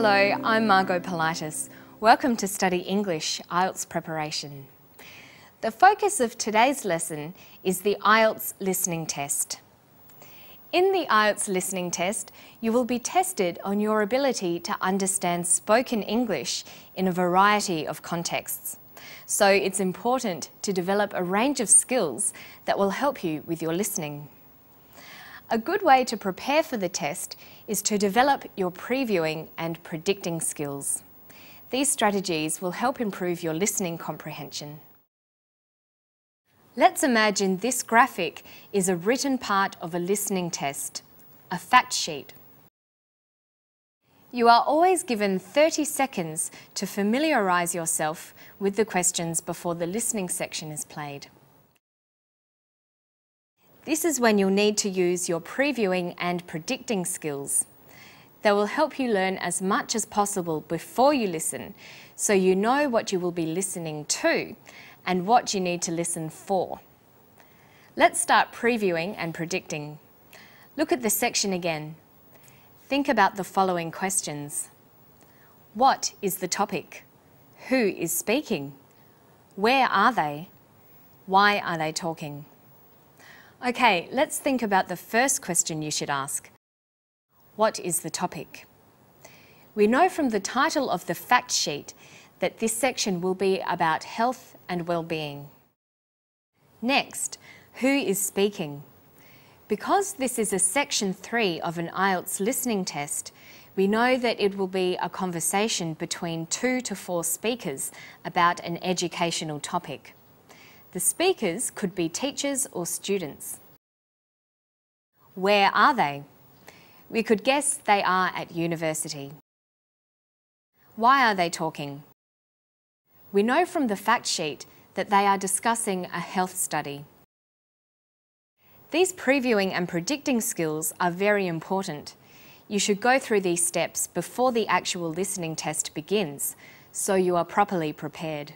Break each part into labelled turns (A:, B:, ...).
A: Hello, I'm Margot Politis. Welcome to Study English IELTS Preparation. The focus of today's lesson is the IELTS listening test. In the IELTS listening test, you will be tested on your ability to understand spoken English in a variety of contexts. So it's important to develop a range of skills that will help you with your listening. A good way to prepare for the test is to develop your previewing and predicting skills. These strategies will help improve your listening comprehension. Let's imagine this graphic is a written part of a listening test, a fact sheet. You are always given 30 seconds to familiarise yourself with the questions before the listening section is played. This is when you'll need to use your previewing and predicting skills. They will help you learn as much as possible before you listen, so you know what you will be listening to and what you need to listen for. Let's start previewing and predicting. Look at the section again. Think about the following questions. What is the topic? Who is speaking? Where are they? Why are they talking? Okay, let's think about the first question you should ask. What is the topic? We know from the title of the fact sheet that this section will be about health and well-being. Next, who is speaking? Because this is a section 3 of an IELTS listening test, we know that it will be a conversation between 2 to 4 speakers about an educational topic. The speakers could be teachers or students. Where are they? We could guess they are at university. Why are they talking? We know from the fact sheet that they are discussing a health study. These previewing and predicting skills are very important. You should go through these steps before the actual listening test begins, so you are properly prepared.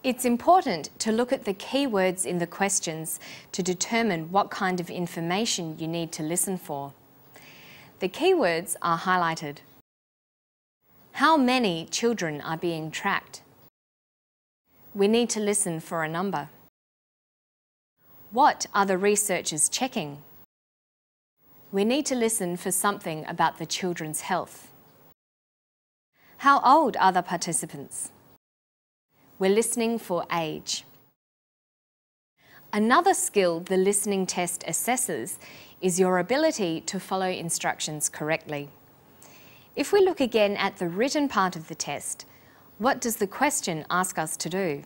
A: It's important to look at the keywords in the questions to determine what kind of information you need to listen for. The keywords are highlighted. How many children are being tracked? We need to listen for a number. What are the researchers checking? We need to listen for something about the children's health. How old are the participants? We're listening for age. Another skill the listening test assesses is your ability to follow instructions correctly. If we look again at the written part of the test, what does the question ask us to do?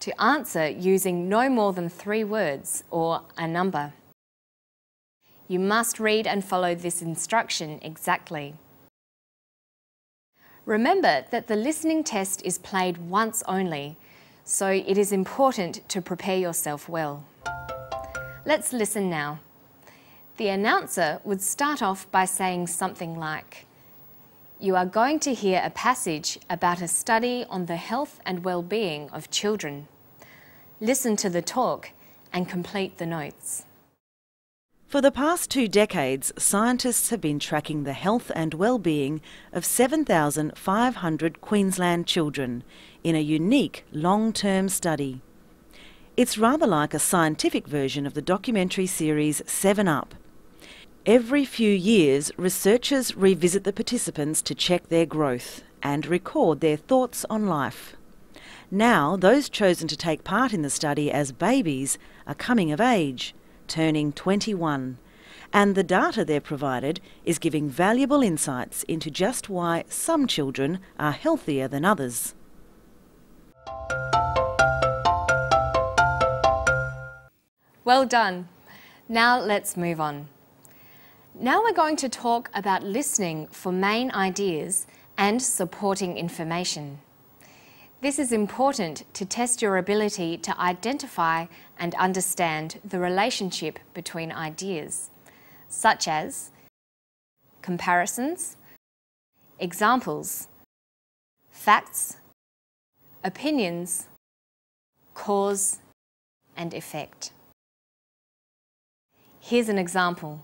A: To answer using no more than 3 words or a number. You must read and follow this instruction exactly. Remember that the listening test is played once only, so it is important to prepare yourself well. Let's listen now. The announcer would start off by saying something like, "You are going to hear a passage about a study on the health and well-being of children. Listen to the talk and complete the notes."
B: For the past 2 decades, scientists have been tracking the health and well-being of 7,500 Queensland children in a unique long-term study. It's rather like a scientific version of the documentary series 7UP. Every few years, researchers revisit the participants to check their growth and record their thoughts on life. Now, those chosen to take part in the study as babies are coming of age, turning 21, and the data they're provided is giving valuable insights into just why some children are healthier than others.
A: Well done. Now let's move on. Now we're going to talk about listening for main ideas and supporting information. This is important to test your ability to identify and understand the relationship between ideas, such as comparisons, examples, facts, opinions, cause and effect. Here's an example.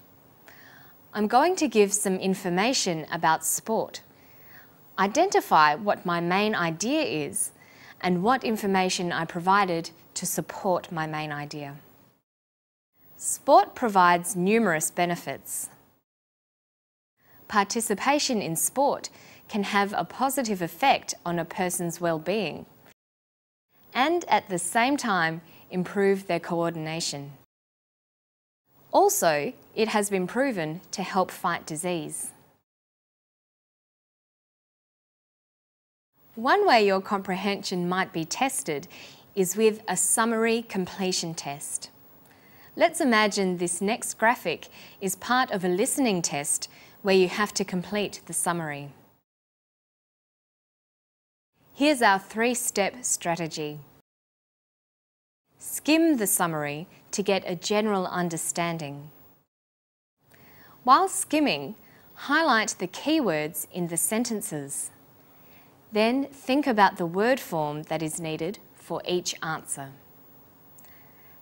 A: I'm going to give some information about sport. Identify what my main idea is and what information I provided to support my main idea. Sport provides numerous benefits. Participation in sport can have a positive effect on a person's well-being and at the same time improve their coordination. Also, it has been proven to help fight disease. One way your comprehension might be tested is with a summary completion test. Let's imagine this next graphic is part of a listening test where you have to complete the summary. Here's our 3-step strategy. Skim the summary to get a general understanding. While skimming, highlight the keywords in the sentences. Then think about the word form that is needed for each answer.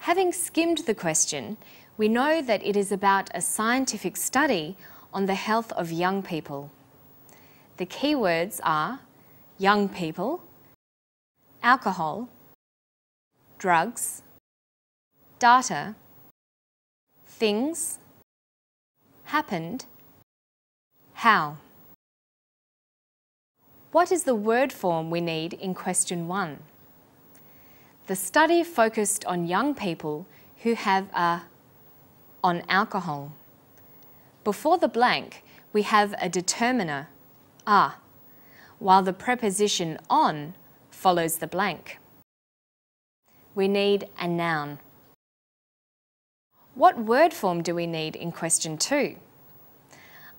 A: Having skimmed the question, we know that it is about a scientific study on the health of young people. The keywords are young people, alcohol, drugs, data, things, happened, how. What is the word form we need in question 1? The study focused on young people who have on alcohol. Before the blank, we have a determiner, a, while the preposition on follows the blank. We need a noun. What word form do we need in question 2?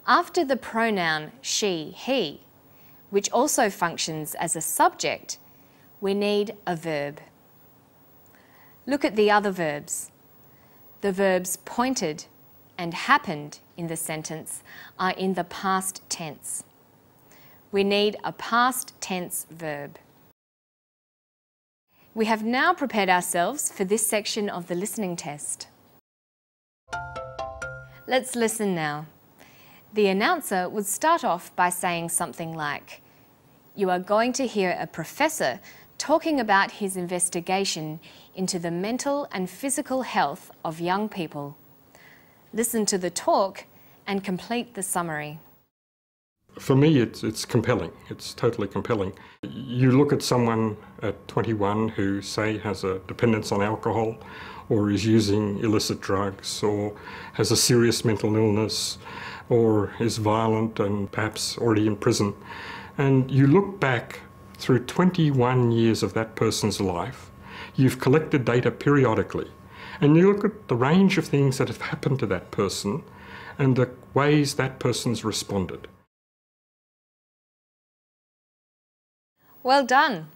A: After the pronoun she, he, which also functions as a subject, we need a verb. Look at the other verbs. The verbs pointed and happened in the sentence are in the past tense. We need a past tense verb. We have now prepared ourselves for this section of the listening test. Let's listen now. The announcer would start off by saying something like, "You are going to hear a professor talking about his investigation into the mental and physical health of young people." Listen to the talk and complete the summary.
C: For me, it's compelling. It's totally compelling. You look at someone at 21 who, say, has a dependence on alcohol or is using illicit drugs or has a serious mental illness or is violent and perhaps already in prison. And you look back through 21 years of that person's life, you've collected data periodically, and you look at the range of things that have happened to that person and the ways that person's responded.
A: Well done!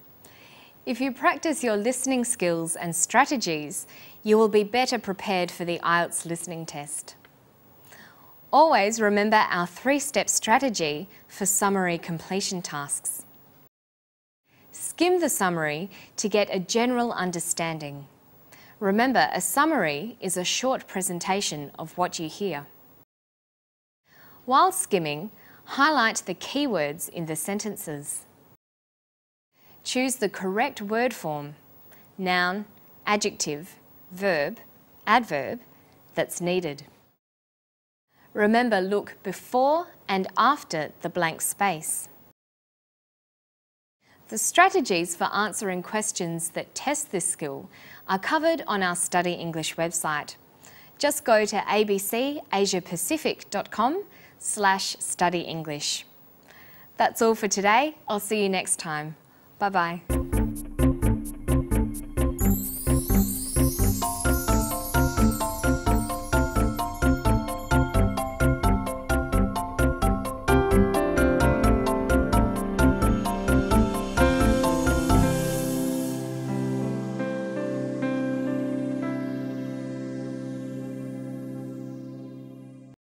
A: If you practice your listening skills and strategies, you will be better prepared for the IELTS listening test. Always remember our 3-step strategy for summary completion tasks. Skim the summary to get a general understanding. Remember, a summary is a short presentation of what you hear. While skimming, highlight the keywords in the sentences. Choose the correct word form, noun, adjective, verb, adverb, that's needed. Remember, look before and after the blank space. The strategies for answering questions that test this skill are covered on our Study English website. Just go to abcasiapacific.com/studyenglish. That's all for today. I'll see you next time. Bye-bye.